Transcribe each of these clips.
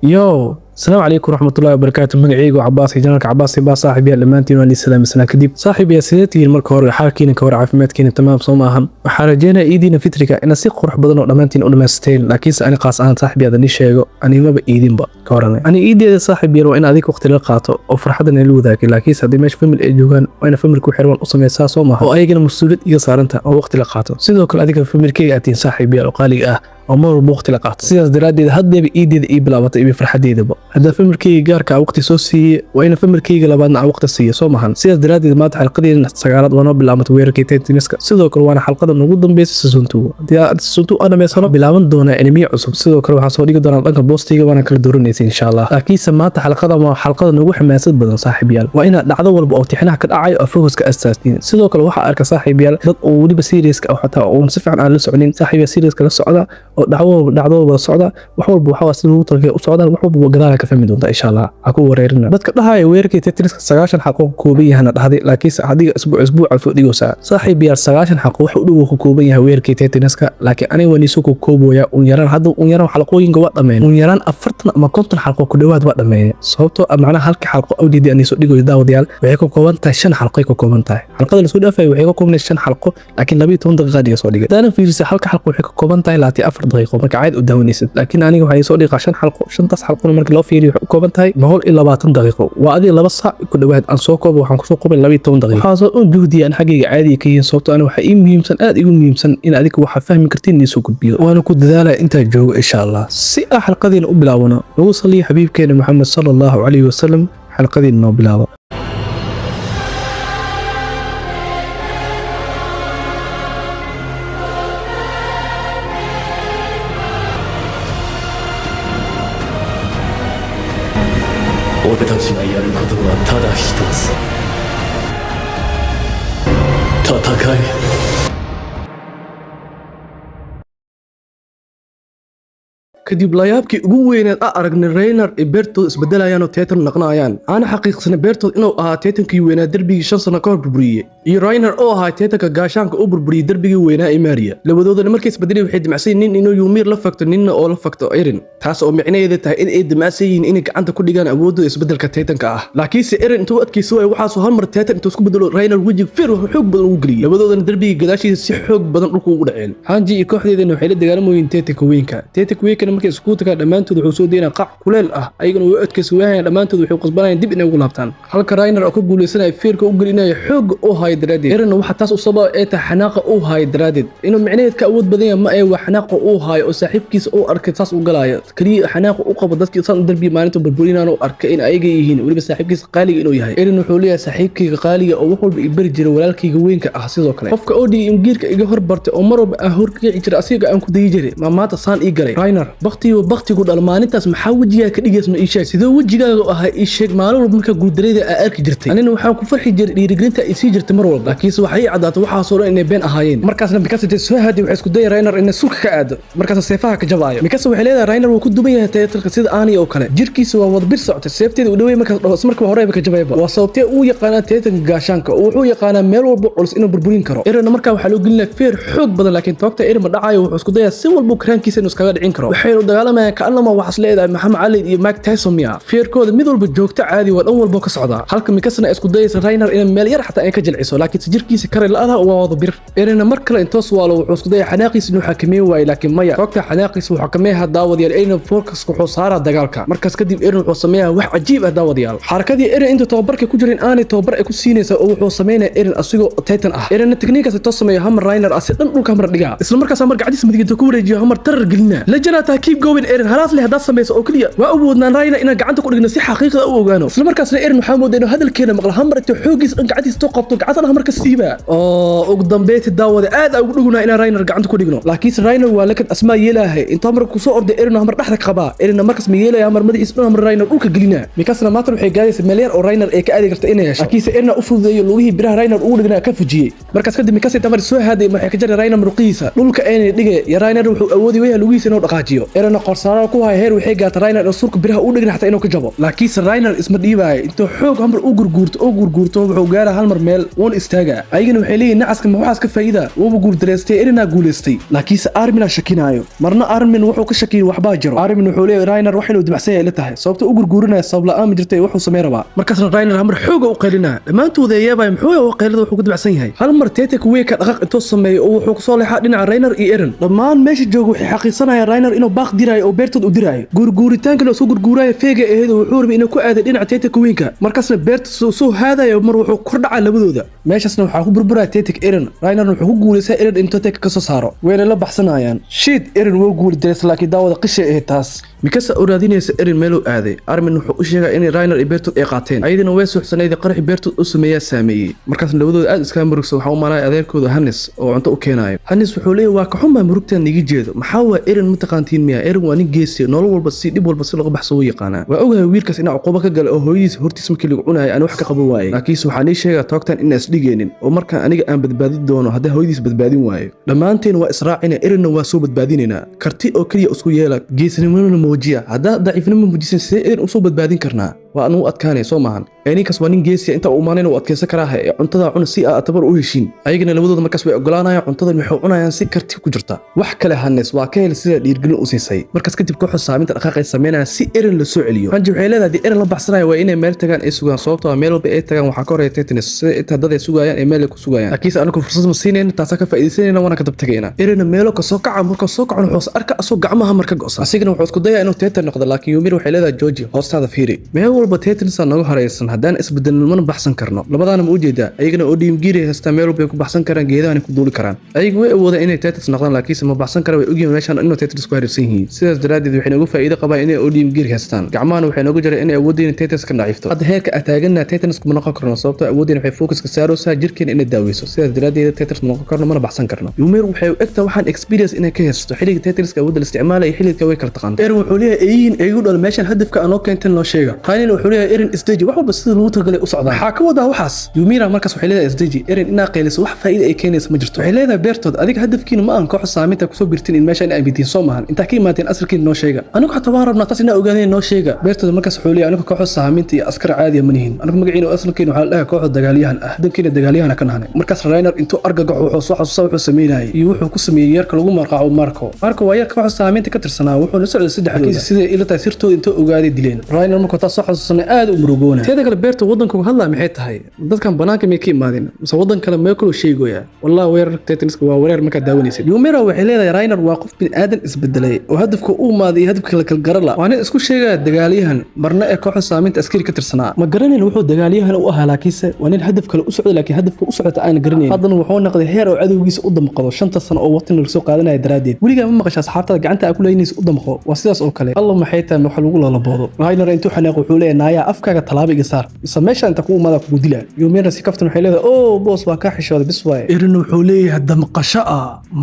يو السلام عليكم ورحمة الله وبركاته. مقعيق عباس جنرال عباس با صاحبي لمانتين واني سلام سنة كديب صاحبي يا سيدتي المركة هور حالكينا كور عافيمادكينا تمام صوم أهم وحارجينا إيدينا فتركا إن سي قرح بدن لمانتين ولماستين لكن أنا قاس أنا صاحبي هذا نيشيغو أنا ما بإيدين با كورنا أنا إيدي صاحبي وإن هذيك وقت لقاته وفرحة نلو ذاك لكن هذه مش فيلم الإجوان وأنا فيلم الكو حيوان أصلا يسا صوم أهم وأيجنا مسؤولية يصارنتها أو وقت لقاته سيدو كل هذيك فيلم الكي أتين صاحبي وقالي أمور بوقت لقاته سياس درادي هدي بإيدي إي بلا بطيء بفرحة با هذا فيلم الكي gaarka waqti soo siiyay wayna familkayga labaadna waqti siiyay soo mahan sidaas daraadid maad xalqadeen sagaalaad wana bilaabmay weerarkii Titanic sidoo kale waana xalqada ugu dambeysay season 2 season 2 ana meesano bilaaban doona anime cusub sidoo kale waxa soo dhigi doona dhanka boostiga waana kala dooranaysa insha Allah laakiin samaanta xalqada ma xalqada ugu xamaasad badan saaxiibayaal waa ina dhacdo walba oo tixnaha ka dhacay oo focuska asaasiin sidoo kale waxa arka saaxiibayaal dad oo waliba serious ka xataa oo si fiican aan la soconin saaxiibayaal serious ka la socda oo dhacdo wada socda wax walba waxa si uu talkay u socdaan wax walba gadaal ka fahmi doonta insha Allah aku wareerina dadka dhahay weerarkii Titanic 90 xaqo kooban yahay dhahday laakiin adiga isbuuc fadhiyo saaxiib yar 90 xaqo wax u dhow ku kooban yahay weerarkii Titanic laakiin aniga wani soo koobooya un yaran hadda un yaran xalqooyinka waa dhameen un yaran 40 ama 50 xalqo ku dhawaad waa dhameen sababtoo macnaha halka xalqo awdii aan soo dhigo daawadayaal waxay ka kooban tahay 5 xalqo ka kooban tahay xalqada la soo dhaafay waxay ka kooban 5 xalqo laakiin 12 daqiiqo soo dhigay dana fiirsi halka xalqo waxay ka kooban tahay 4 daqiiqo marka caad u daawanaysid laakiin aniga waxay soo dhigaa 5 xalqo 5 xalqo marka loo fiiriyo waxay ka kooban tahay 120 daqiiqo وأدي لبا ساعة كل واحد أن سوقه وحن كسوق قبل لبي تون دقيقة هذا جهدي أنا حقيقة عادي كي صوت أنا وحقيقي مهمسن يقول مهمسن إن أديك وح فاهم كرتين نسوق بيو وأنا كنت ذلك أنت جو إن شاء الله سئة حلقة ذي نقبلها ووصل لي حبيب كان محمد صلى الله عليه وسلم حلقة ذي نقبلها俺たちがやることはただ一つ戦えkadib layaabkii ugu weyneed aragnay Rainer ee beertooda isbedelayaan oo Titan naqnayaan ana xaqiiqsan beertooda inuu ahaa Titankii weynaa darbigii 5 sano ka hor burburiyay iyo Rainer oo ahaa Titanka gaashaanka u burburiyay darbigii weynaa ee Maria labadoodana markay isbedelay waxay dimacsan nin inuu Ymir la fakto ninna oo la fakto Eren taas oo micnaheedu tahay in ay dimacsan yihiin inay gacanta ku dhigaan awoodda isbedelka Titanka ah laakiin si Eren intuu adkayso way waxa soo hormar Titan intuu isku bedelo Rainer wajig fir wax xoog badan ugu galiyay labadoodana darbigii gadaashiisa si xoog badan dhulka ugu dhaceen Hanji iyo kooxdeedana waxay la dagaalamayeen Titanka weynka markay isku taga dhamaantood wuxuu soo deena qac kuleel ah ayagana way adkayso waayeen dhamaantood waxay qasbanayeen dib inay ugu laabtaan halka Rainer oo ka guuleysanay feerka u gelinay xoog oo hay daraadeed Eren waxa taas u sabab ay tahay xanaaqa oo hay daraadeed inuu micnaheed ka awood badan yahay ma ay wax xanaaqa oo hay oo saaxiibkiisa oo arkay taas u galaayo kaliya xanaaqa u qabo dadkii san darbi maalinta burburinaan oo arkay in ayaga yihiin waliba saaxiibkiisa qaaliga inuu yahay Eren wuxuu leeyahay saaxiibkayga qaaliga oo wax walba ibari jiray walaalkayga weynka ah sidoo kale qofka oo dhii imgiirka iga horbartay oo marwaba horkici jiray asiga aan ku dayi jiray maanta saan ii galay Rainer baqtigu dhalmaanintaas maxaa wajiga ka dhigaysno ii sheeg sidoo wajigaaga ahaa ii sheeg maalin walba marka guuldareeda ay arki jirtay anina waxaan ku farxi jiray dhiirigelinta ay sii jirtay mar walba laakiin waxay cadaato waxa soo dhan inay been ahaayeen markaasna mikasa soo haday waxay isku dayay Rainer in sulka ka aado markaas seefaha ka jabaayo mikasa waxay leedahay Rainer wuu ku duban yahay Titanka sida aani oo kale jirkiisa waa wada bir socotay seefteeda u dhaweey marka horeyba ka jabayba waa sababtay uu yaqaan Titanka gaashaanka oo wuxuu yaqaan meel walba culus inuu burburin karo Eren marka waxa loo gelinay feer xoog badan laakiin toogta Eren ma dhacayo wuxuu isku dayay si walba karaankiisa inuu iskaga dhicin karo waxay u dagaalamayaan kaanama waxas leedahay Maxamed Ali iyo Mike Tyson miya feerkooda mid walba joogta caadi waa dhan walba ka socda halka mikasna isku dayaysa Rainer in meel yar xataa ay ka jilciso laakiin jirkiisa kare la adaa waa wada bir Eren mar kale intuu su'aalo wuxuu isku dayay xanaaqiisa inuu xakameeyo waay laakiin maya toogta xanaaqiisa wuxuu xakameeyaa daawadayaal Eren focus ku xoosaara dagaalka markaas kadib Eren wuxuu sameeyaa wax cajiib ah daawadayaal xarakadii Eren intuu tababarka ku jirin aanay tababar ay ku siinaysa oo wuxuu sameeyaa Eren asigoo Titan ah Eren technique intuu sameeyo hamar Rainer asi dhan dhulka mar dhigaa isla markaas mar gacdiisa midigta ku wareejiyo hamar tarar gelina la janaata keep going Eren halaas leh hada sameeyso oo kaliya waa awoodnaan Rainer in gacanta ku dhigno si xaqiiqada u ogaano isla markaasna Eren waxa mooday inuu hadalkeena maqla hamar intuu xoogiis dhan gacdiisa soo qabto gacantana hamar ka siiba oo ugu dambeeyay daawada aad ugu dhugunaa in Rainer gacanta ku dhigno laakiin Rainer waa lakad asmaa yeelahay inta mar ku soo orday Eren hamar dhaxda qaba Eren markaas ma yeelay hamar madaxiisa dhan hamar Rainer dhulka gelina mikasna maanta waxay gaadaysaa meel yar oo Rainer ay ka aadi karto inay yeesho laakiin Eren u fududeeyo lugihii biraha Rainer ugu dhignaa ka fujiyay markaas kadib mikasna tamar soo haaday ma ka jaray Rainer muruqiisa dhulka ay dhigay ya Rainer wuxuu awoodi weeyahay lugihiisa inuu dhaqaajiyo Eren qorsaaro ku hay heer wixii gaartay Reiner oo surka biraha u dhigna xataa inuu ka jabo laakiin Reiner isma dhiibay intuu xoog hamar u gurguurto wuxuu gaaray hal mar meel woon istaaga ayagana waxay leeyihiin nacaska ma waxaas ka faa'iida uu guuldareystay Eren guuleystay laakiin Armin shakinaayo marna Armin wuxuu ka shakiyay waxba jiro Armin wuxuu leeyahay Reiner wax inuu dibacsan yahay la tahay sababta u gurguurinaya sabab la'aan jirtay wuxuu sameeyay markaas Reiner hamar xoog u qeylina dhamaantood ayaabay muxuu u qeylada wuxuu ku dibacsan yahay hal mar teetek weeka dhaqaq intuu sameeyay oo wuxuu ku soo leexay dhinaca Reiner iyo Eren dhamaan meesha joogo waxay xaqiiqsanayaan Reiner inuu baaq dirayo oo beertood u dirayo gurguuritaanka soo gurguuraya feega aheed wuxuu rabay inuu ku aado dhinaca teetek weeka markaasna beerta soo haadayo mar wuxuu kordhaca labadooda meeshasna waxa ku burburay teetek Eren Reiner wuxuu ku guuleysay Eren intuu teetek ka soo saaro weena la baxsanayaan shid Eren wuu guuldareystay laakiin daawada qishay ee taas mikasa uraadinaysa Eren meel uu aaday Armin wuxuu u sheegay in Reiner iyo beertood ay qaateen ayadana way suuxsanayd qarxi beertood u sameeyaa saameeyay markaas labadooda aad iska murugsan waxa uu maanay adeerkooda Hannes oo cunto u keenayo Hannes wuxuu leeyahay waa ka xumaa murugtan niga jeedo maxaa waa Eren mutaqaantiin miya Eren waa nin geesi nolol walba si dib walba si laga baxso yaqaana waa ogahay wiilkaas inuu cuquba ka galay oo hooyadiis hortiis markii lagu cunay aan wax ka qaban waayay laakiin waxa ay sheegay toogtan in is dhigeenin oo markaan aniga aan badbaadin doono haddii hooyadiis badbaadin waayo dhammaanteen waa israacina Eren waa soo badbaadinayna karti oo kaliya isku yeela geesinimada muujiya hadda daciifnimo muujisan sidee Eren u soo badbaadin karnaa waa anu adkaanay soo maahan ninkaas waa nin geesi inta uu maanay uu adkeysan karaa ee cuntada cuna si aad tabar u heshiin ayagana labadooda markaas way ogolaanayaan cuntada waxay cunayaan si karti ku jirta wax kale Hannes waa ka hel sida dhiirgelin u siisay markaas kadib kooxda saaminta dhaqaaqay sameynaa si Eren la soo celiyo hanji waxay leedahay Eren la baxsanayo waa inay meel tagaan ay sugaan sababtoo ah meel walba ay tagaan waxa ka horeeyay tetanus sida inta dad ay sugayaan ee meel ku sugayaan laakiin anagu fursad ma siineen taas ka faa'iideysanayna wana ka dab tagayna Eren meelo ka soo kaca marka soo kaco wuxuu arka asoo gacmaha marka go'san asigana wuxuu isku dayaa inuu tetan noqdo laakiin Ymir waxay leedahay George hoostaada fiiri meel walba tetanus naga haraysan hadaan isbedelno ma baxsan karno labadana ma u jeedaa ayagana oo dhiimgiiri hasta meel walba ku baxsan karaan geedaha ku duuli karaan ayagu way awoodaan inay tetanus noqdaan laakiin ma baxsan karaan way ogyihiin meeshan inuu tetanus ku haraysan yihiin sidaas daraadeed waxay nagu faa'iido qabaan inay oo dhiimgiiri haystaan gacmahan waxay nagu jiray inay awoodeen tetanus ka dhaafto hadda heerka ataagana tetanus kuma noqon karno sababtoo awoodeen waxay focus ka saaraysaa jirkeen inay daaweyso sidaas daraadeed tetanus ma noqon karno ma baxsan karno Ymir waxay u egtaa waxaan experience inay ka haysto xilliga tetanus ka awoodda isticmaalay xilliga way kala taqaan Eren wuxuu leeyahay ayin aygu dhal meeshan hadafka aan oo keentan loo sheega Reiner wuxuu leeyahay Eren stage wax walba sida loo tagalay u socdaa waxa ka wada waxaas Ymir markaas waxay leedahay stage Eren inaa qeyliso wax faa'iido ay keenayso ma jirto waxay leedahay beertood adiga hadafkiina ma aan koox saaminta ku soo birtin in meeshan ay bitiin soo maahan inta ka imaadeen asarkiina noo sheega anigu xataa waan rabnaa taas inaa ogaadeen noo sheega beertood markaas wuxuu leeyahay anigu koox saaminta iyo askar caadi ma nihin anigu magaciina asarkiina waxa la dhahay koox dagaalyahan ah dankiina dagaalyahan ka nahnay markaas Reiner intuu argagax wuxuu soo xasuusaa wuxuu sameeyay iyo wuxuu ku sameeyay yarka lagu marqaaco Marco waa yarka koox saaminta ka tirsanaa wuxuu la socday saddex kiis sida ila tahay sirtooda intuu ogaaday dileen Reiner markuu taas soo xasuusanay aad u murugoona teeda kale beerta wadanka hadla maxay tahay dadkan banaanka may ka imaadeen mise wadan kale ma kala sheegoya wallahi weerar tetanus waa weerar marka daawanaysid Ymir waxay leedahay Reiner waa qof bin aadan isbedelay oo hadafku uu maaday hadafka kala garala waana isku sheegay dagaalyahan marna ee kooxda saaminta askari ka tirsanaa ma garanayna wuxuu dagaalyahan u ahaa laakiinse waa nin hadaf kale u socday laakiin hadafku u socda aan garanayn haddana wuxuu noqday heer oo cadowgiisa u damqado 5 sano oo waqti laga soo qaadanaya daraadeed weliga ma maqashay asxaabtada gacanta ku leeynaysa u damqo waa sidaas oo kale Allah maxay tahay wax lagu lalaboodo Reiner intuu xanaaq wuxuu leeyahay naaya afkaaga talaabiga saar isa meesha inta ku umada ku dilaa Ymir si kaftan waxay leedahay oo boos waa ka xishooday bis waay Eren wuxuu leeyahay damqasho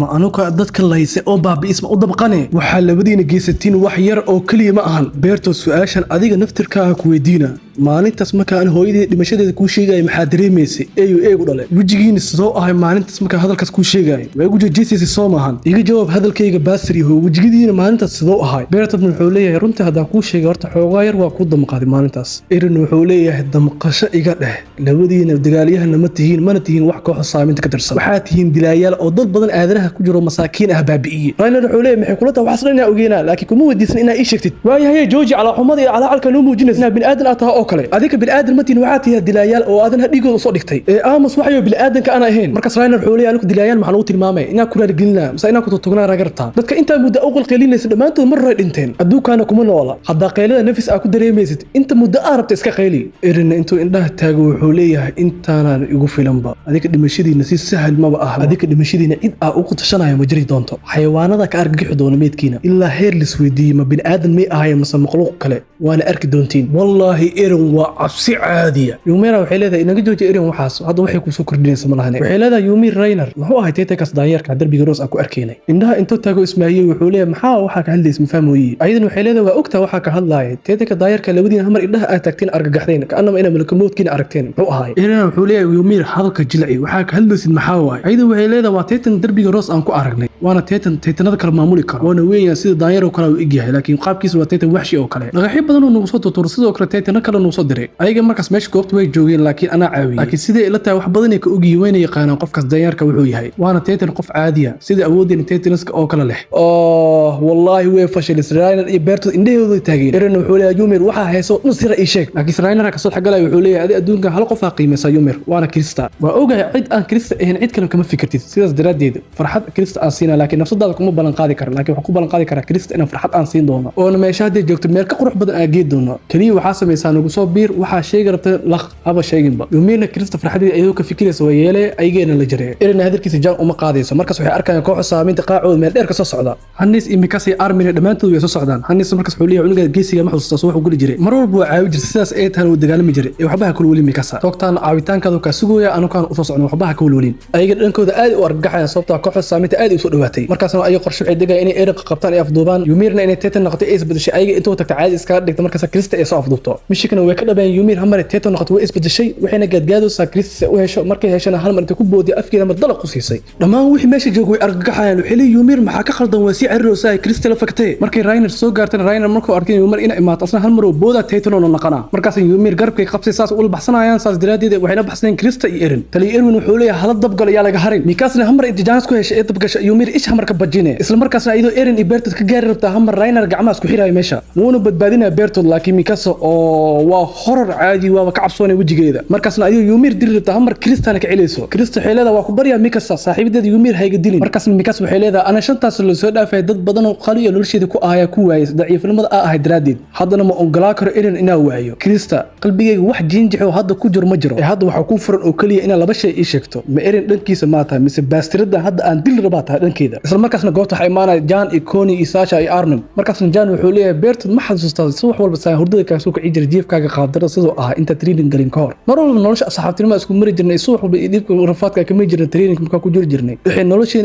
ma anuka dadka layse oo baabiis ma u damqane waxa labadiina geesatiin wax yar oo kaliya ma ahan beerto su'aashan adiga naftirkaaga ku weydiina maalintaas marka aan hooyadii dhimashadeeda ku sheegay maxaa dareemaysay eegu dhale wajigiina sidoo ahay maalintaas marka hadalkaas ku sheegay way ugu jeesay soo maahan iga jawaab hadalkayga baasri oo wajigiina maalintaas sidoo ahay beertad wuxuu leeyahay runtii hadaa ku sheegay horta xoogaa yar waa ku damqaaday maalintaas Eren wuxuu leeyahay damqasho iga dheh labadiina dagaalyahan ma tihiin mana tihiin wax koox saaminta ka tirsan waxa tihiin dilaayaal oo dad badan aadanaha ku jiro masaakiin ah baabi'iyay Reiner wuxuu leeyahay maxay kula tahay waxaan inaa ogeena laakiin kuma wadiisan inaa ii sheegtid waayahay George ala xumada iyo ala alka noo muujinaysa bin aadan ataa oo kale adiga bin aadan matiin waxa tihiin dilaayaal oo aadan dhigooda soo dhigtay aamus waxayo bin aadanka aan ahayn markaas Reiner wuxuu leeyahay anigu dilaayaal maxaa lagu tilmaamay inaa ku raargelina mise inaa ku totognaa ragarta dadka inta muddo awqal qeelinaysa dhamaantood mar ray dhinteen adduunkaana kuma noola hadda qeylada nafis aa ku dareemaysid inta muddo arabta iska qeyli Eren intuu indhaha taago wuxuu leeyahay intaanaan igu filanba adiga dhimashadiina si sahal ma ah adiga dhimashadiina cid aa ugu tashanayo ma jiri doonto xayawaanada ka argagixi doona meedkiina ilaa heer lis weydiiyay ma bin aadan may ahayn mise makhluuq kale waana arki doontiin wallahi Eren Eren waa cabsi caadiya Ymir waxay leedahay inaga jooji Eren waxaas hadda waxay ku soo kordhinaysaa malahan waxay leedahay Ymir Reiner wuxuu ahay teetakas daayarka darbiga Roos aan ku arkaynay indhaha intuu taago Ismaaciil wuxuu leeyahay maxaa waxa ka hadlays ma fahmooyay aydan waxay leedahay waa ogtaa waxa ka hadlaayay teetaka daayarka labadiina hamar indhaha aad tagteen argagaxdeen kaanama ina malakamoodkiina aragteen wuxuu ahay Eren wuxuu leeyahay Ymir hadalka jilci waxa ka hadlaysid maxaa waay aydan waxay leedahay waa teetan darbiga Roos aan ku aragnay waana teetanada kala maamuli karo waana weeyaan sida daayar oo kale u egyahay laakiin qaabkiisa waa teetan waxshi oo kale dhagaxyo badan oo nagu soo tutur sidoo kale teetana kale nagu soo diray ayaga markaas meesha goobta way joogeen laakiin ana caawiyay laakiin sidee ila tahay wax badan ay ka ogiyi wayna yaqaanaan qofkaas daayarka wuxuu yahay waana teetan qof caadiya sida awoodeen teetanaska oo kale leh wallahi way fashil Reiner iyo Bertolt indhahooda taageen Eren wuxuu leeyahay Ymir waxa hayso nusira ii sheeg laakiin Reiner ka soo xagalay wuxuu leeyahay adduunka hal qof qiimaysa Ymir waana Krista waa ogahay cid aan Krista ahayn cid kale kama fikirtid sidaas daraadeed farxad Krista aan siina laakiin nafsadaada kuma balan qaadi karo laakiin waxa ku balan qaadi kara Krista in farxad aan siin doono oo meesha hadii joogto meel ka qurux badan aan geed doono kaliya waxa sameeysan nagu soo biir waxa sheegay rabta laq aba sheeginba Ymir Krista farxadeeda ayuu ka fikiraysa way yeelay aygeena la jiray Eren hadalkiisa jaan uma qaadayso markaas waxay arkayaan koox saameynta qaacooda meel dheer ka soo socda Hannes iyo Mikasa armina dhamaantood way soo socdaan Hannes markaas wuxuu leeyahay cunuga geesiga ma xusuusto soo wax u guli jiray mar walba waa caawi jirtay sidaas ay tahay uu dagaalami jiray ee waxba kula wali Mikasa toogtaan caawitaankooda ka sugooya anu kaan u soo socno waxba kula walin ayaga dhankooda aad u argagaxaya sababta kooxda saameynta aad u soo dhawaatay markaasna ay qorshe ay degaa inay Eren qabtaan ay afduubaan Ymirna inay teetan noqotay ay isbedeshay ayaga intuu tagtay caadi iska dhigtay markaas Krista ay soo afduubto mishikana way ka dhabeen Ymir hamar teetan noqotay way isbedeshay waxayna gaadgaadaysaa Krista u hesho markay heshana hal mar inta ku boodiy afkeeda mar dalaq ku siisay dhamaan wixii meesha joogay way argagaxayaan wixii leeyahay Ymir maxaa ka khaldan waa si carroosa Krista la faktay markay Reiner soo gaartay Reiner markuu arkay Ymir inay imaato asna hal mar oo booda teetan oo naqana markaas Ymir garbkay qabsay saas u baxsanayaan saas diraadeed waxayna baxsaneen Krista iyo Eren tali Eren wuxuu leeyahay hal dabgal ayaa laga harin Mikasna hamar intijaanas ku heshay dabgasha Ymir ish hamar ka bajine isla markaasna ayadoo Eren iyo Bertolt ka gaari rabta hamar Reiner gacmaha isku xiraay meesha wuuna badbaadinaa Bertolt laakiin Mikasa oo waa horor caadi waa ka cabsoonay wajigeeda markaasna ayuu Ymir diri rabta hamar Kristana ka cilayso Krista xeelada waa ku bariya Mikasa saaxiibadeeda Ymir hayga dilin markaasna Mikasa waxay leedahay ana shantaas la soo dhaafay dad badan oo qaliyo nolosheeda ku aaya ku waayay daciifnimada ah daraadeed haddana ma ogolaa karo Eren inaa waayo Krista qalbigayga wax jinjixo hadda ku jiro ma jiro hadda waxa ku furan oo kaliya ina laba shay ii sheegto ma Eren dhankiisa ma tahay mise baastirada hadda aan dil rabaa tahay dhankeeda isla markaasna goobta waxay imaanay Jan iyo Connie iyo Sasha iyo Armin markaasna Jan wuxuu leeyahay Bertolt ma xasuustaa si wax walba saa hurdada ka soo kici jiray jiifkaaga qaadara sidoo ah inta training galin ka hor mar walba nolosha asxaabtinimo isku mari jirnay si wax walba idibka rafaadka ka mari jirnay training marka ku jiri jirnay waxay nolosheen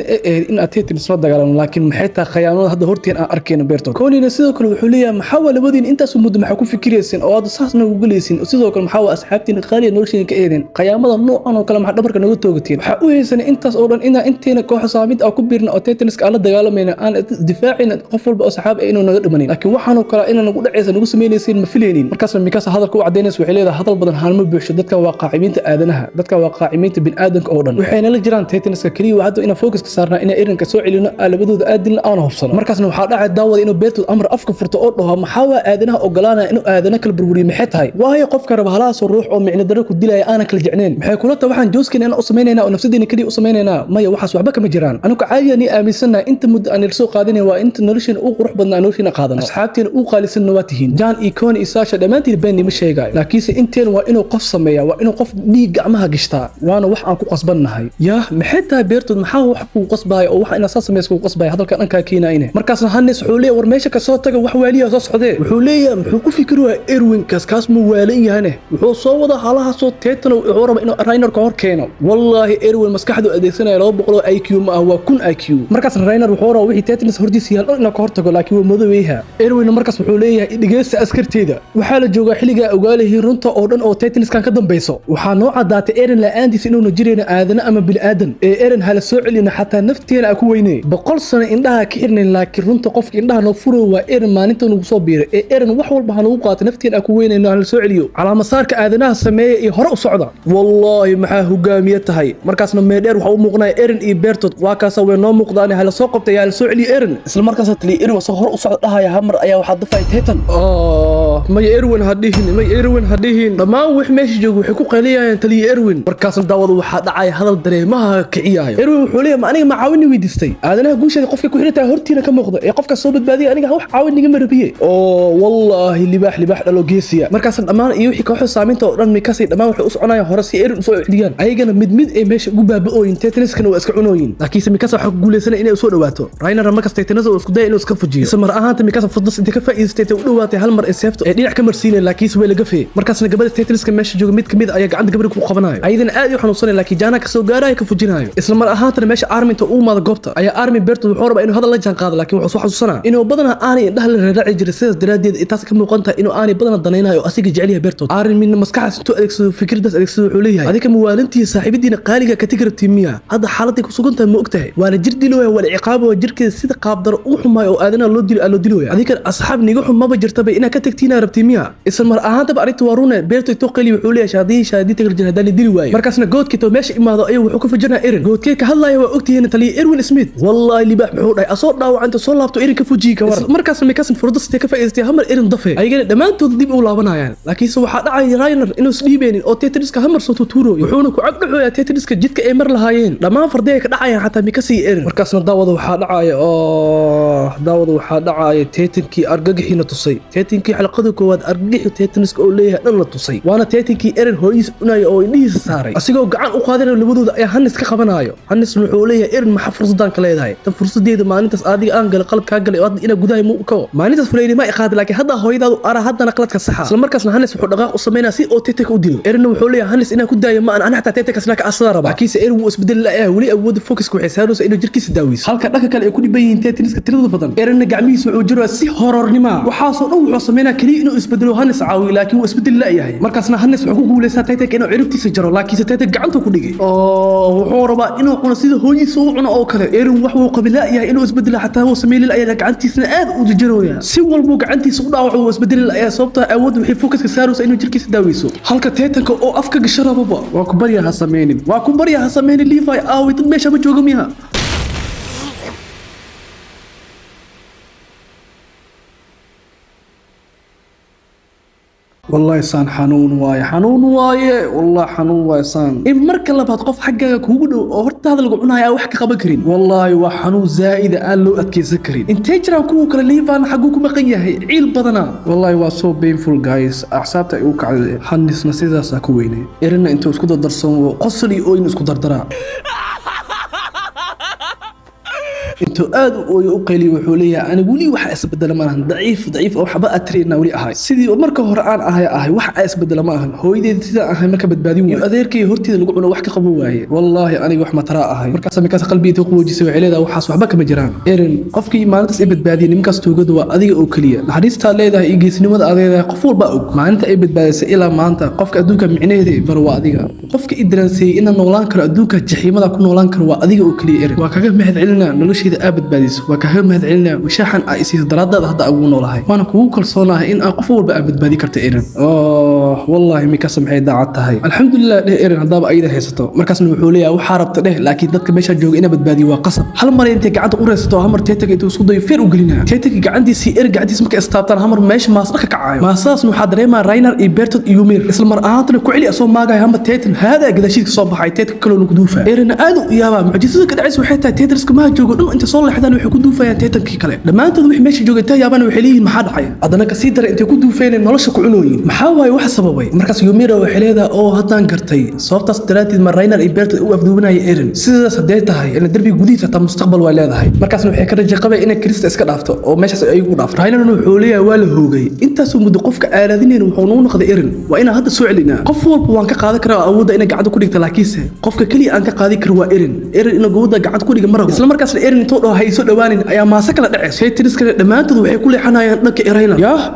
in ateetin isla dagaalano laakiin maxay tahay khiyaanada hadda horteen aan arkayna Bertolt Connie sidoo kale wuxuu leeyahay maxaa waa labadiin intaas muddo maxaa ku fikiraysan oo aad saasna ugu galeysin sidoo kale maxaa waa asxaabtiin qaaliya nolosheen ka eedeen qiyaamada noocan oo kale maxaa dhabarka naga toogateen waxa u haysan intaas oo dhan inteena koox saamid ah ku biirna oo teetaniska aan la dagaalamayna aan difaacina qof walba oo saxaab inuu naga dhimanin laakiin waxaan oo kale inaan ugu dhacaysan ugu sameynaysin ma filaynin markaas Mikasa hadalka u cadeynayso waxay leedahay hadal badan halma buuxsho dadka waa qaacimiinta aadanaha dadka waa qaacimiinta bini'aadanka oo dhan waxayna la jiraan teetaniska kaliya waa hadda ina focus ka saarnaa ina Eren ka soo celino labadooda aadilna aan hubsano markaasna waxa dhacay daawada inuu Bertolt amar afka furto oo dhaho maxaa waa aadanaha ogolaanaya inuu aadana kala burburiyo maxay tahay waayo qofka raba halaas ruux oo micno daro ku dilaya aan kala jecneen maxay kula tahay waxaan jooskin aan u sameeynaa oo nafsadeena kaliya u sameeynaa maya waxaas waxba kama jiraan anigu caadiyan aaminsanaa inta muddo aan soo qaadinay waa inta nolosheena uu qurux badnaa nolosheena qaadano asxaabteena uu qaalisan nawatihiin Jan iyo Connie iyo Sasha dhamaantiin been ma sheegay laakiinse inteen waa inuu qof sameeyaa waa inuu qof dhiig gacmaha gashtaa waana wax aan ku qasbannahay yaa maxay tahay Bertolt maxaa wax ku qasbay oo wax ina sameeyso ku qasbay hadalka dhanka keenayna markaasna Hannes wuxuu leeyahay war meesha ka soo taga wax waaliya soo socday wuxuu leeyahay muxuu ku fikiraa Erwin kaas ma waalan yahay wuxuu soo wada halaha soo teetan oo raba inuu Reiner ka hor keeno wallahi Erwin maskaxdu adeegsanaya 200 IQ ma ah waa 1000 IQ markaasna Reiner wuxuu raba wixii teetan hordiisa yaal inuu ka hor tago laakiin waa madoweyha Erwin markaas wuxuu leeyahay dhigeysta askarteeda waxaa la joogaa xilliga ogaalahay runta oo dhan oo teetaniskan ka dambayso waxaa noo cadaatay Eren la'aantiis inuu jireen aadana ama bil aadan Eren hala soo celina xataa nafteena ku weynay 100 sano indhaha ka xirnay laakiin runta qofka indhaha noo furo waa Eren maalinta uu soo biiray Eren wax walba hanu qaatay nafteena ku weynay hala soo celiyo calaamad saarka aadanaha sameeyay iyo hore u socda wallahi maxaa hogaamiye tahay markaasna meedheer waxa uu muuqnaa Eren iyo Bertolt waa kaas way noo muuqdaan hala soo qabtay hala soo celiyo Eren isla markaas tali Eren soo hore u socda dhahaya hamar ayaa waxa dafay teetan ma Erwin hadihin dhamaan wax meesha joogo waxay ku qaleeyaan tali Erwin markaasna daawada waxa dhacay hadal dareemaha kiciyayo Erwin wuxuu leeyahay aniga ma caawin weydiistay aadanaha guusheeda qofka ku xirtaa hortiina ka muuqda ee qofka soo badbaadiyay aniga wax caawin niga marabiye oo wallahi libaax dhalo geesiya markaasna dhamaan iyo wixii kooxo saameynta oo dhan Mikasa dhamaan waxay u soconayaan hore si Eren soo celiyaan ayagana mid ay meesha ugu baaba'ooyin teetaniskana waa iska cunooyin laakiin Mikasa waxa ku guuleysanay inay soo dhawaato Reiner markaas teetanada uu isku day inuu iska fujiyo isla mar ahaanta Mikasa fudus inta ka faa'iideystay u dhawaatay hal mar ee seefto ee dhinac ka marsiinay laakiin way laga fee markaasna gabadha Tetris-ka meesha jooga mid kamid ayaa gacanta gabadha ku qabanayo ayadana aad u xanuunsanay laakiin jaana ka soo gaarayo ka fujinayo isla mar ahaantana meesha arminta uu maada goobta ayaa armin Bertold wuxuu rabaa inuu hadal la jaan qaado laakiin wuxuu soo xasuusanaa inuu badanaa aanay indhaha la raacay jiray sidaas daraadeed intaas ka muuqanta inuu aanay badanaa danaynayo asiga jecel yahay Bertold armin maskaxdiisa intuu adeegsado fikirdaas adeegsado wuxuu leeyahay adiga muwaalintii saaxiibadiina qaaliga ka tigrabtii miya hadda xaaladii ku sugan tahay ma ogtahay waana jir dilooya wala ciqaabo jirkeeda sida qaab dar u xumaayo oo aadana loo dilooya adiga asxaab niga xumaba jirtaba inaa ka tagtiina rabtii miya isla mar ahaantaba arinta waruna Bertold toqali wuxuu leeyahay shaadii tagrjin hadii dili waayo markaasna goodkii meesha imaado ayuu wuxuu ku fajirnaa Erin goodkii ka hadlayo waa ogtihiin taliye Erwin Smith wallahi libaax wuxuu dhahay asoo dhaawacanta soo laabto Erin ka fujiye ka war markaasna mikasan furdasta ka faa'iideystay hamar Erin dafe ayagana dhamaantood dib u laabanayaan laakiin se waxaa dhacay Rainer inuu isdhiibeenin oo Tetris-ka hamar soo tuuro wuxuuna ku cagdhaxoyaa Tetris-ka jidka ay mar lahaayeen dhamaan fardeey ka dhacayaan xataa mikasi Erin markaasna daawada waxaa dhacaya Tetankii argagaxiina tusay Tetankii xalqada koowaad argagaxi Tetris-ka oo leeyahay dhan la tusay waana Tetankii Erin hooyis unay oo indhihiisa saaray asigoo gacan u qaadanay labadooda ayaa Hannes ka qabanayo Hannes wuxuu leeyahay Erin ma fursadan ka leedahay tan fursadeeda maalintaas adiga aan gal qalb ka galay oo ina gudahay mu ka maalintaas fuleeyay ma iqaad laakiin hadda hooyadaadu ara haddana qaladka saxa isla markaasna Hannes wuxuu dhaqaaq u sameeynaa si oo Tetek u dilo Erin wuxuu leeyahay Hannes ina ku daayo ma ana xataa Tetekasna ka asla raba kiisa Erin wuu isbedel la wali awood focus ku xisaabto inuu jirkiisa daawiso halka dhanka kale ay ku dhibayeen Tetris-ka tirada badan Erin gacmihiisa wuxuu jiraa si horornima waxa soo dhow wuxuu sameeynaa kaliya inuu isbedelo Hannes caawi laakiin wuu isbedel la yahay markaasna Hannes wuxuu ku guuleysaa Tetek inuu ciribtiisa jaro laakiin Tetek gacanta ku dhigay wuxuu rabaa inuu cuno sida hooyadiisa uu cuno oo kale Erin wuxuu qabilaa yahay inuu isbedelo xataa uu sameeyay la yahay gacantiisna aad u jirooya si walba gacantiisa u dhaawaco uu isbedel la yahay sababta awood wixii focus ka saaraysa inuu jirkiisa daawiso halka Tetanka oo afka gasharababa waa ku baryaha sameeynin Levi aawid meesha ma joogo miya والله سان حنون واي والله حنون واي سان إن مركل لبعض قف حقك كوجو أورت هذا اللي قلنا يا وحكي قبكرين والله وحنون زائد قال له أتكي ذكرين إن تجرا كوك لليفان حقوكم مقية عيل بدنا والله واسو بينفول جايز أحسابته يوك على حنس نسيزا ساكويني إرنا أنتوا اسكو درسون قصلي أوين اسكو دردرا intuu aad u qeyliyay wuxuu leeyahay anigu wali waxa isbedel ma ahan daciif oo xaba atrina wali ahay sidii marka hore aan ahay waxa isbedel ma ahan hooyadeed sida ahay marka badbaadin way adeerkay hortiida lagu cuno wax ka qabo waaye wallahi aniga wax ma tara ahay markaas markaas qalbiyada ku wajisay waxay leedahay waxaas waxba kama jiraan Erin qofkii maalintaas ay badbaadiyay nimankaas toogada waa adiga oo kaliya naxariista leedahay geesnimada adeedahay qof walba og maalinta ay badbaadisay ilaa maanta qofka adduunka micneheeda bar waa adiga qofka idransiy inaan noolaan karo adduunka jaxiimada ku noolaan karo waa adiga oo kaliya Erin waa kaga mahad celinaa nolosha أبد باديس وكهر مهد علنا وشاحن أيسيس درادة هذا أقول والله وأنا كوكل صناه إن أقفول بأبد بادي كرت إيرن والله مكسم حيدا عطها هاي الحمد لله إيرن هذا أيده هيستو مركز نوحولية وحارب تده لكن ذاتك ماشى جوج إنا بد بادي وقصب هل مرة أنت قاعد قرصتو همر تيتك أنت وصدوا يفير وقلنا تيتك عندي سير قاعد اسمك استابتر همر ماشي ما صرك كعايم ما أساس محاضرة مع راينر إيبرتود يومير اسم المرأة كعلي أصلا ما جاي هم تيتن هذا قد شيء صباح حي تيتك كله نقدوفه إيرن قالوا يا معجزة كده عايز وحتى تدرس كما جوجو أنت صلح هذا وحكو دوفيان تيتنكي كله لما أنت ذبح ماشي جوجتها يابان وحليه ما حد حي أنا كسيدر أنت كنت دوفين نلشك عنوين محاوي واحد سببي مركز يوميرا وحليدا أو هتان قرتي صوبت استراتي مرينا إيبرت وقف دوبنا إيرن سيدا سديتها هاي إن الدربي جديد حتى مستقبل ولاده هاي مركز نوحي كرجع قبل إن كريست إسكت أفتو أو ماشي أيقون أفر هاي لأنه حوليه ولا هوجي أنت سو مدقفك آلذين وحنون قد إيرن وإن هذا السوء لنا قفول بوانك قاعد كرا أودا إن قاعد كوريك تلاكيسه قفك كلي أنك قاعد كروا إيرن إنه جودا قاعد كوريك مرة إسلام مركز إيرن توه هاي سو دوانين أيام ما سكلا دعس Tetris-ka dhamaantood waxay ku leexanayaan dhanka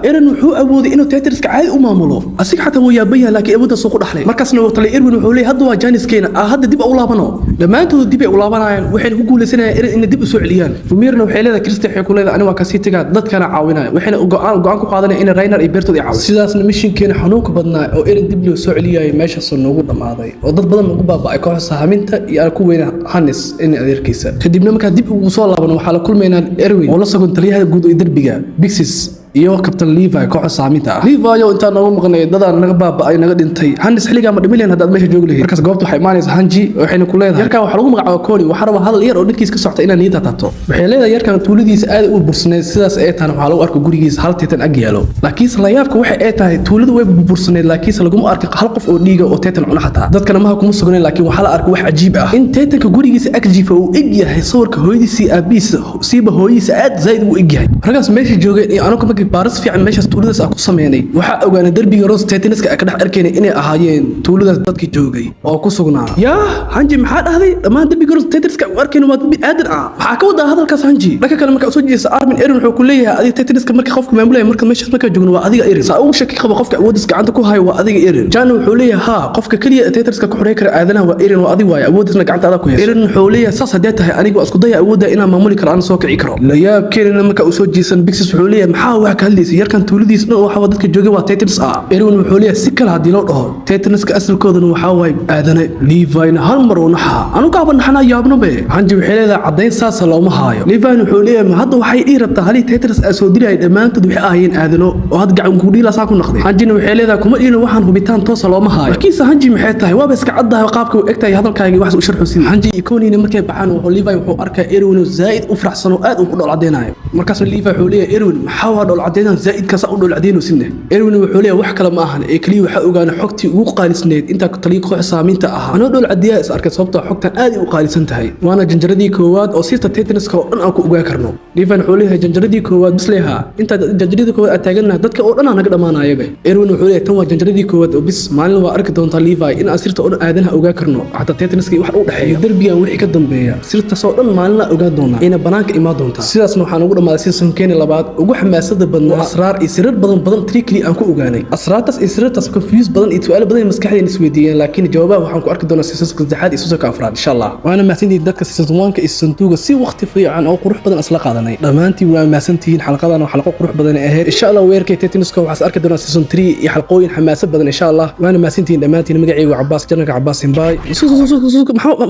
Erin wuxuu awooday inuu Tetris-ka caadi u maamulo asiga xataa wuu yaabayaa laakiin awoodda soo ku dhaxlay markaasna waqti Erwin wuxuu leeyahay hadda waa Janiskeena hadda dib u laabano dhamaantood dib u laabanayaan waxay ku guuleysanayaan Erin in dib u soo celiyaan Fumirna waxay leedahay Kirsten waxay ku leedahay aniga waa ka sii tagaa dadkana caawinaya waxayna go'aan ku qaadanayaan in Rainer iyo Bertold ay caawiso sidaasna missionkeena xanuunka badnaa oo Erin dib loo soo celiyay meesha soo noogu dhamaaday oo dad badan ugu baaba'ay kooxda saaminta iyo ku weyna Hannes in adeerkiisa kadibna marka dib ugu soo laabano waxa la kulmaynaa Erwin oo la soo taliyaha guud ee darbiga Bixis iyo kabtan Levi kooxda saaminta Levi oo inta nagu maqnay dad naga baaba'ay naga dhintay Hannes xiliga ma dhimileen hadaad meesha joog lahayd markaas goobtu waxay maanaysaa Hanji waxayna ku leedahay yarka waxa lagu magacaabo Koni waxa raba hadal yar oo dhankiis ka socta inaan niyada taabto waxay leedahay yarkan tuuladiisa aad u bursaneed sidaas ay tahay waxa lagu arko gurigiisa hal teetan ag yaalo laakiin la yaabka waxa ay tahay tuuladu way bursaneed laakiin lagu ma arko hal qof oo dhiiga oo teetan cuna xataa dadkana ma kuma sugneen laakiin waxa la arko wax cajiib ah in teetanka gurigiisa ag jiifa uu eg yahay sawirka hooyadiisa aabiisa siiba hooyadiisa aad zaid u eg yahay ragaas meesha joogay iyo anu kama markii baaris fiican meeshaas tuuladaas aan ku sameynay waxaa ogaanay derbiga roos tetaniska aan ka dhex arkaynay inay ahaayeen tuuladaas dadkii joogay oo ku sugnaa. yaa hanji maxaa dhahday dhammaan derbiga roos tetaniska aan arkayna waa dad aadan ah maxaa ka wadaa hadalkaas hanji dhanka kale marka soo jeesa Armin Eren wuxuu ku leeyahay adiga tetaniska marka qofka maamulaya marka meeshaas marka joogno waa adiga Eren saa uu shaki qaba qofka awoodis gacanta ku hayo waa adiga Eren Jan wuxuu leeyahay ha qofka kaliya tetaniska ku xorey kara aadanaha waa Eren waa adiga waay awoodisna gacanta adag ku hayso Eren wuxuu leeyahay saas hadee tahay aniga waa isku day awoodda inaan maamuli karo aan soo kici karo la yaab keenana marka uu soo jeesan Bixis wuxuu leeyahay maxaa wax ka hadlaysa yarkan tuuladiis dhan waxa dadka joogay waa tetans ah Eren wuxuu leeyahay si kala hadii loo dhaho tetaniska asalkooduna waxa waay aadane Levi hal mar uu naxa anu gaaban naxana yaabno be hanji waxay leedahay cadeyn saas looma haayo Levi wuxuu leeyahay ma hadda waxay ii rabtaa hali tetans soo diray dhamaantood waxay ahaayeen aadano oo had gacan ku dhiila saa ku noqday hanjina waxay leedahay kuma dhiilin waxaan hubitaan toos looma haayo markiisa hanji maxay tahay waaba iska caddahay qaabka uu egtahay hadalkaaga wax u sharxu siin hanji ikooniina markay baxaan wuxuu Levi wuxuu arkaa Eren zaid u faraxsan oo aad u dhol cadeenayo markaas Levi wuxuu leeyahay Eren maxaa waa dhol cadeenan zaid ka saa u dhol cadeeno sinne Eren wuxuu leeyahay wax kale ma ahan ee kaliya waxa ogaana xogtii ugu qaalisneed inta taliiq koox saameynta ah anoo dhol cadeeya is arkay sababta xogtan aad u qaalisan tahay waana janjaradii koowaad oo sirta tetaniska oo dhan aan ku ogaa karno Levi wuxuu leeyahay janjaradii koowaad bis leeyahay inta janjaradii koowaad aad taaganahay dadka oo dhan naga dhamaanayaba Eren wuxuu leeyahay tan waa janjaradii koowaad oo bis maalin waa arki doontaa Levi in aan sirta oo dhan aadanaha ogaa karno hatta tetaniska wax u dhaxeeyo darbigan wixii ka dambeeya sirta soo dhan maalin la ogaa doonaa ina banaanka imaa doonta sidaasna waxaan ugu dhamaaday season keeni labaad ugu xamaasada badnaa asraar iyo sirar badan trikli aan ku ogaanay asraartaas iyo sirartaas confuse badan iyo su'aalo badan maskaxdeena isweydiiyeen laakiin jawaabaha waxaan ku arki doonaa season saddexaad iyo season afraad insha Allah waana mahadsantihiin dadka season 1 iyo season 2 si waqti fiican oo qurux badan isla qaadanay dhamaantiin waa mahadsantihiin xalqadan oo xalqo qurux badan ahayd insha Allah weerkay tetaniska waxaas arki doonaa season 3 iyo xalqooyin xamaasad badan insha Allah waana mahadsantihiin dhamaantiin magacaygu Cabbaas Janarka Cabbaas Simbaay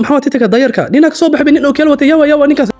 maxaa tetaka dayarka ninka soo baxay nin oo kale wata yawa ninkaas